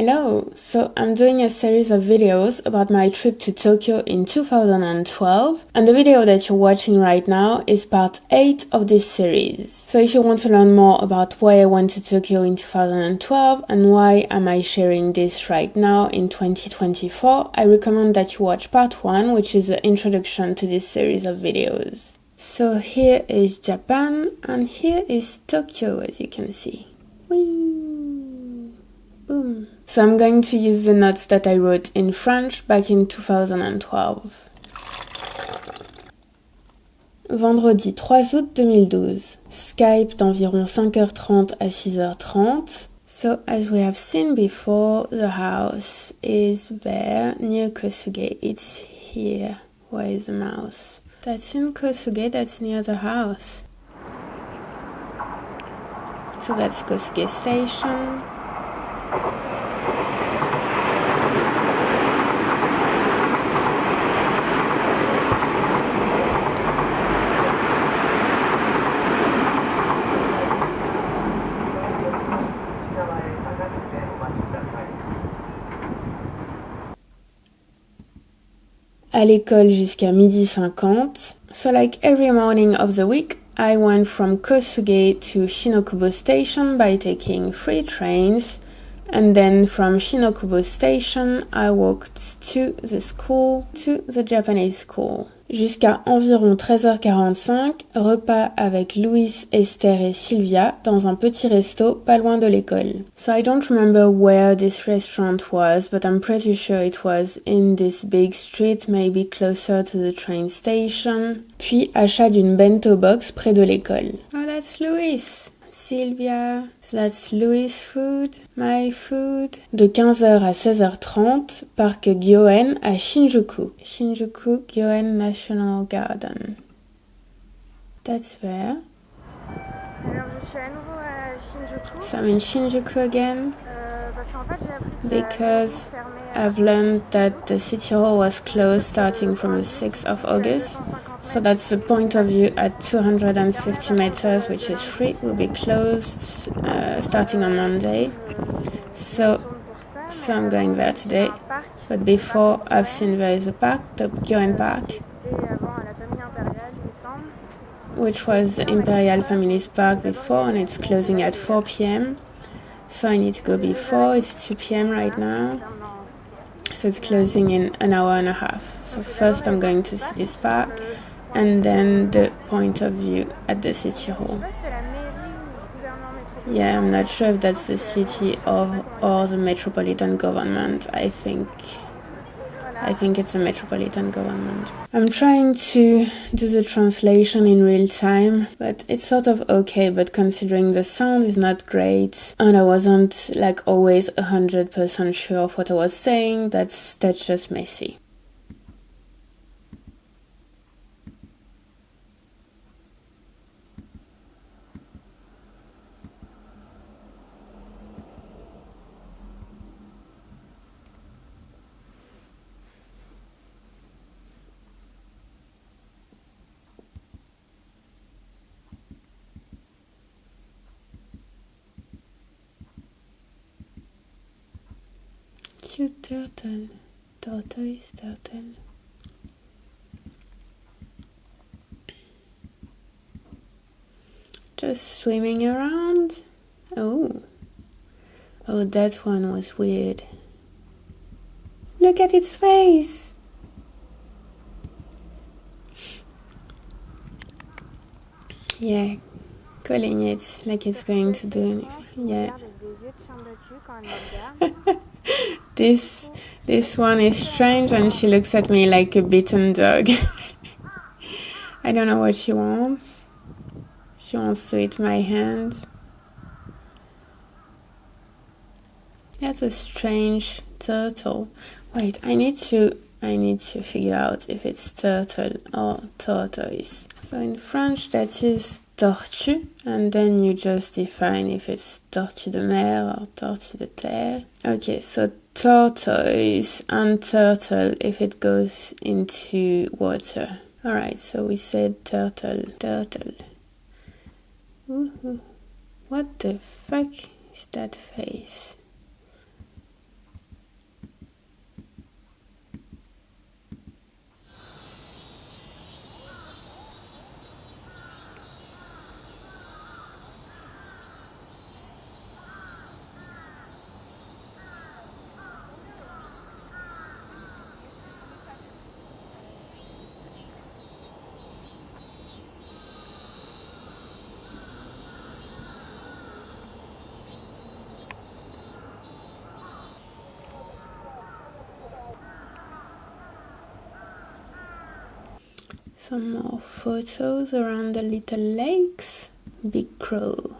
Hello! So I'm doing a series of videos about my trip to Tokyo in 2012, and the video that you're watching right now is part 8 of this series. So if you want to learn more about why I went to Tokyo in 2012 and why am I sharing this right now in 2024, I recommend that you watch part 1, which is the introduction to this series of videos. So here is Japan and here is Tokyo, as you can see. Whee! Boom! So I'm going to use the notes that I wrote in French back in 2012. Vendredi 3 août 2012. Skype d'environ 5h30 à 6h30. So as we have seen before, the house is there near Kosuge. It's here. Where is the mouse? That's in Kosuge, that's near the house. So that's Kosuge Station. À l'école jusqu'à 12h50. So like every morning of the week, I went from Kosuge to Shinokubo Station by taking 3 trains, and then from Shinokubo Station, I walked to the school, to the Japanese school. Jusqu'à environ 13h45, repas avec Louis, Esther et Sylvia dans un petit resto pas loin de l'école. So I don't remember where this restaurant was, but I'm pretty sure it was in this big street, maybe closer to the train station. Puis achat d'une bento box près de l'école. Oh, that's Louis! Sylvia, so that's Louis' food, my food. De 15h à 16h30, parc Gyoen à Shinjuku. Shinjuku Gyoen National Garden. That's where. Alors je suis à nouveau à Shinjuku. So I'm in Shinjuku again. Parce qu'en fait j'ai appris que Because I've learned that the city hall was closed starting from the 6th of August. So that's the point of view at 250 meters, which is free, will be closed starting on Monday. So I'm going there today. But before, I've seen there is a park, the Gyoen Park, which was the Imperial Family's park before, and it's closing at 4 p.m. So I need to go before. It's 2 p.m. right now. So it's closing in an hour and a half. So first I'm going to see this park, and then the point of view at the city hall. Yeah, I'm not sure if that's the city or the metropolitan government. I think it's the metropolitan government. I'm trying to do the translation in real time, but it's sort of okay, but considering the sound is not great, and I wasn't like always 100% sure of what I was saying, that's just messy. Cute turtle. Tortoise, turtle. Just swimming around. Oh, that one was weird. Look at its face. Yeah, calling it like it's going to do anything. Yeah. This one is strange, and she looks at me like a bitten dog. I don't know what she wants. She wants to eat my hand. That's a strange turtle. Wait, I need to figure out if it's turtle or tortoise. So in French that is tortue, and then you just define if it's tortue de mer or tortue de terre. Okay, so tortoise and turtle if it goes into water. Alright, so we said turtle. Woohoo. What the fuck is that face? Some more photos around the little lakes. Big crow.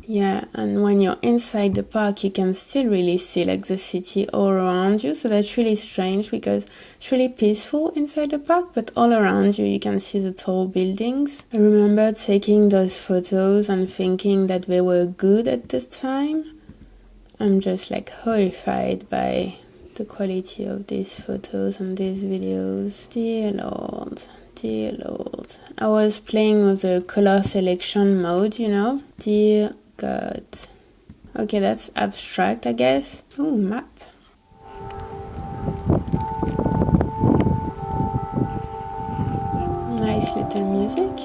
Yeah, and when you're inside the park, you can still really see like the city all around you. So that's really strange because it's really peaceful inside the park, but all around you, you can see the tall buildings. I remember taking those photos and thinking that they were good at the time. I'm just like horrified by the quality of these photos and these videos. Dear Lord, dear Lord. I was playing with the color selection mode, you know. Dear God. Okay, that's abstract, I guess. Ooh, map. Nice little music.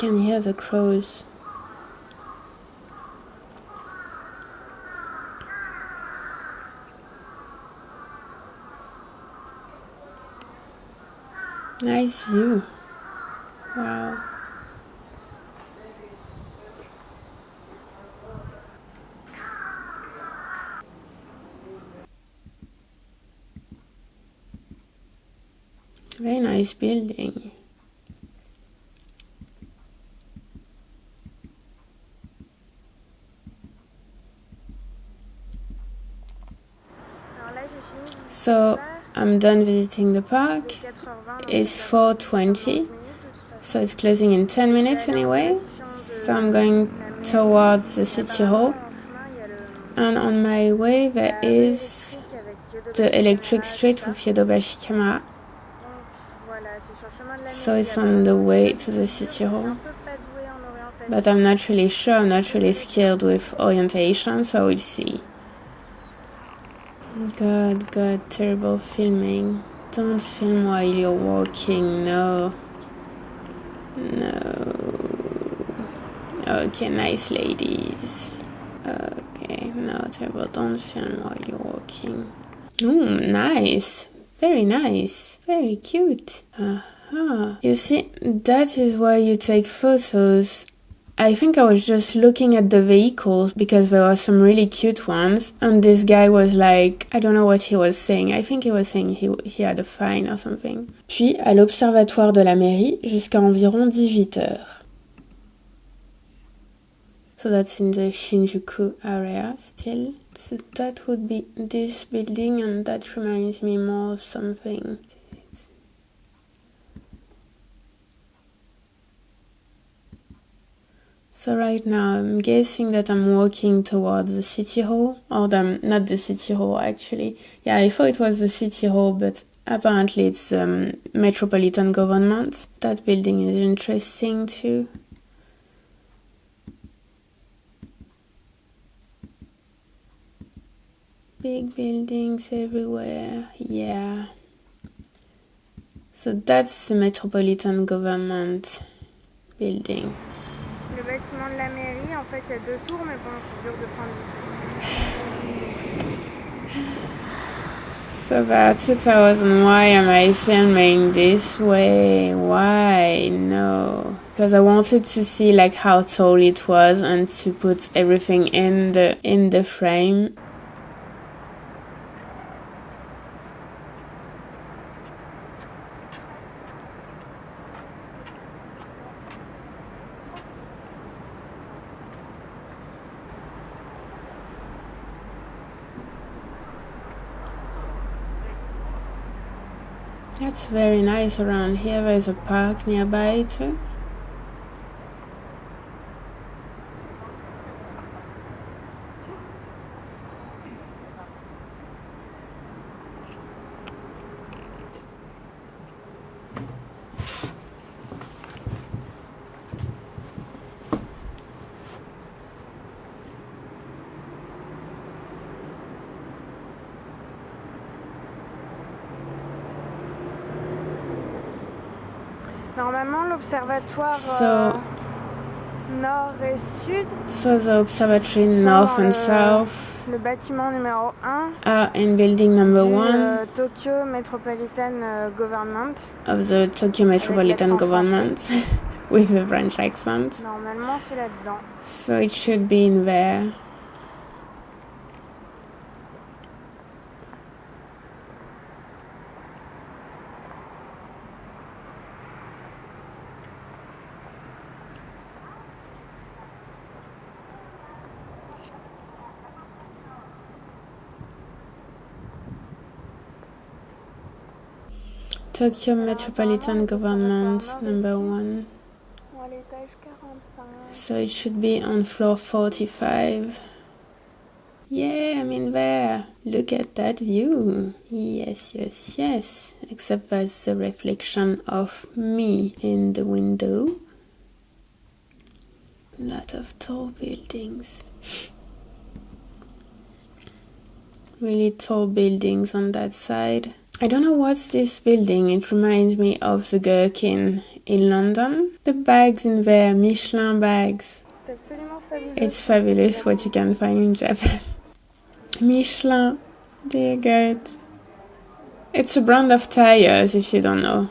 You can hear the crows. Nice view. Wow. Very nice building. So I'm done visiting the park. It's 4:20, so it's closing in 10 minutes anyway. So I'm going towards the city hall. And on my way there is the electric street with Yodobashi Camera. So it's on the way to the city hall. But I'm not really sure, I'm not really skilled with orientation, so we'll see. God, terrible filming. Don't film while you're walking, no. No. Okay, nice ladies. Okay, no, terrible, don't film while you're walking. Ooh, nice. Very nice. Very cute. You see, that is why you take photos. I think I was just looking at the vehicles because there were some really cute ones, and this guy was like, I don't know what he was saying. I think he was saying he had a fine or something. Puis à l'observatoire de la mairie jusqu'à environ 18h. So that's in the Shinjuku area still. So that would be this building, and that reminds me more of something. So right now I'm guessing that I'm walking towards the city hall, or not the city hall actually. Yeah, I thought it was the city hall, but apparently it's metropolitan government. That building is interesting too. Big buildings everywhere, yeah. So that's the metropolitan government building. Le bâtiment de la mairie, en fait, il y a 2 tours, mais bon, c'est dur de prendre So about 2000, why am I filming this way? Why? No. Because I wanted to see like how tall it was and to put everything in the frame. That's very nice around here. There's a park nearby too. Normalement, l'observatoire nord et sud. So the observatory north and south. Le bâtiment numéro 1. Are in building number 1. Tokyo Metropolitan Government. Of the Tokyo Metropolitan Government. With a French accent. Normalement, c'est là-dedans. So it should be in there. Tokyo Metropolitan Government number 1. So it should be on floor 45. Yeah, I'm in there. Look at that view. Yes, yes, yes. Except that's the reflection of me in the window. Lot of tall buildings. Really tall buildings on that side. I don't know what's this building. It reminds me of the Gherkin in London. The bags in there, Michelin bags. It's fabulous what you can find in Japan. Michelin, dear God. It's a brand of tires if you don't know.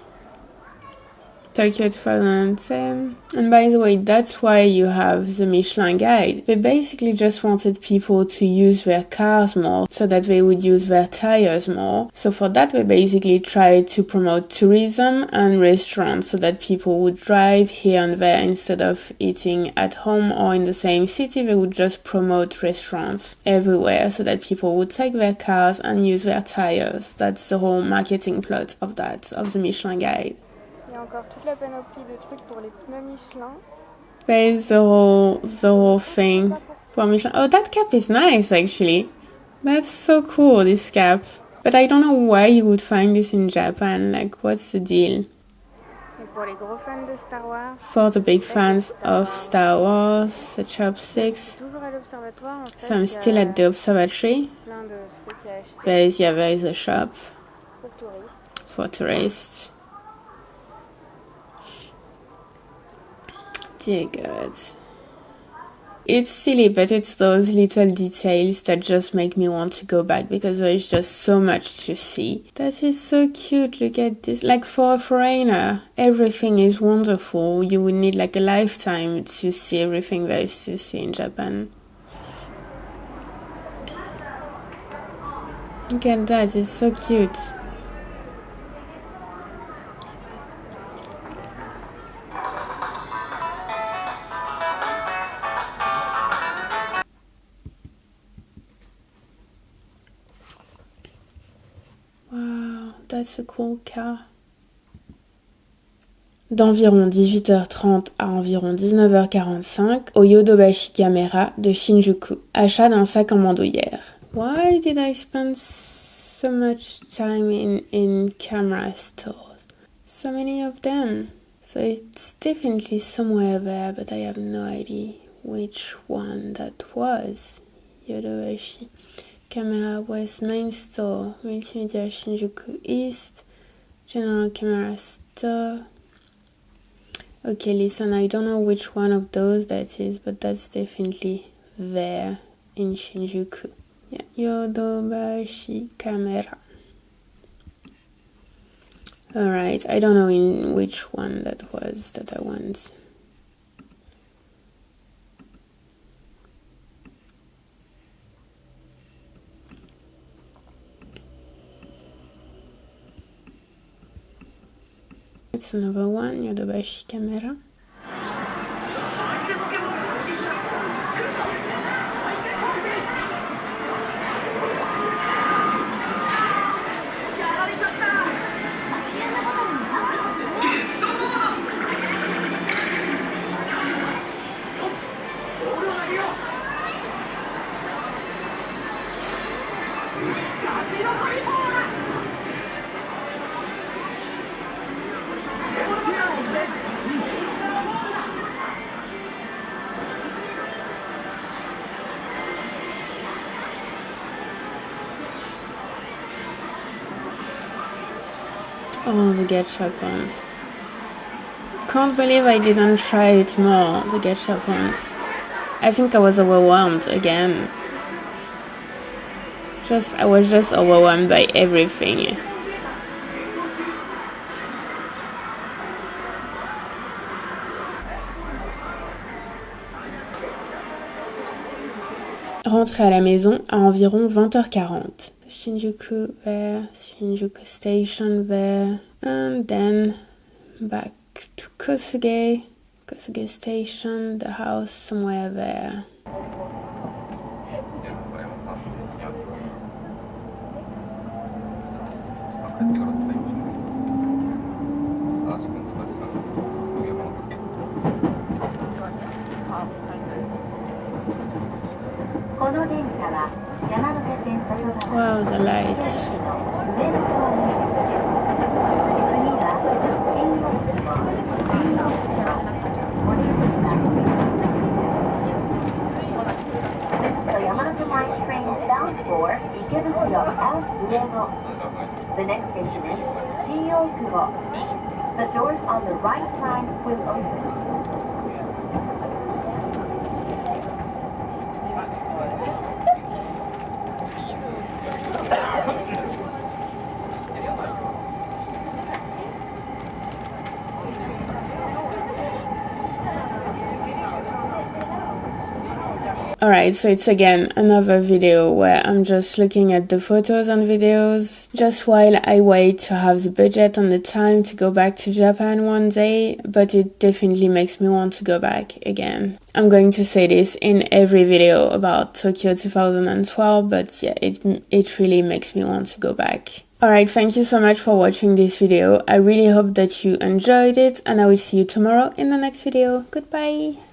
Tokyo 2010. And by the way, that's why you have the Michelin guide. They basically just wanted people to use their cars more so that they would use their tires more. So for that, they basically tried to promote tourism and restaurants so that people would drive here and there instead of eating at home or in the same city. They would just promote restaurants everywhere so that people would take their cars and use their tires. That's the whole marketing plot of that, of the Michelin guide. Encore toute la panoplie de trucs pour les pneus Michelin. There's the whole thing for Michelin. Oh, that cap is nice actually. That's so cool, this cap. But I don't know why you would find this in Japan. Like, what's the deal? Et pour les gros fans de Star Wars. For the big fans of Star Wars, the chopsticks. So I'm still at the observatory. There is a shop for tourists. Dear God. It's silly, but it's those little details that just make me want to go back because there is just so much to see. That is so cute. Look at this. Like, for a foreigner, everything is wonderful. You would need like a lifetime to see everything there is to see in Japan. Look at that. It's so cute. That's a cool car. D'environ 18h30 à environ 19h45 au Yodobashi Camera de Shinjuku. Achat d'un sac en bandoulière. Why did I spend so much time in camera stores? So many of them. So it's definitely somewhere there, but I have no idea which one that was. Yodobashi Camera West Main Store, Multimedia Shinjuku East, General Camera Store. Okay, listen, I don't know which one of those that is, but that's definitely there in Shinjuku. Yeah, Yodobashi Camera. Alright, I don't know in which one that was that I went. It's another one, Yodobashi Camera. Oh, the gachapons. can't believe I didn't try it more, the gacha ones. I think I was overwhelmed again. I was just overwhelmed by everything. Rentrer à la maison à environ 20h40. Shinjuku there, Shinjuku Station there, and then back to Kosuge Station, the house somewhere there. Wow, the lights. The next station is Shinjuku. The doors on the right side will open. Alright, so it's again another video where I'm just looking at the photos and videos just while I wait to have the budget and the time to go back to Japan one day, but it definitely makes me want to go back again. I'm going to say this in every video about Tokyo 2012, but yeah, it really makes me want to go back. Alright, thank you so much for watching this video. I really hope that you enjoyed it, and I will see you tomorrow in the next video. Goodbye!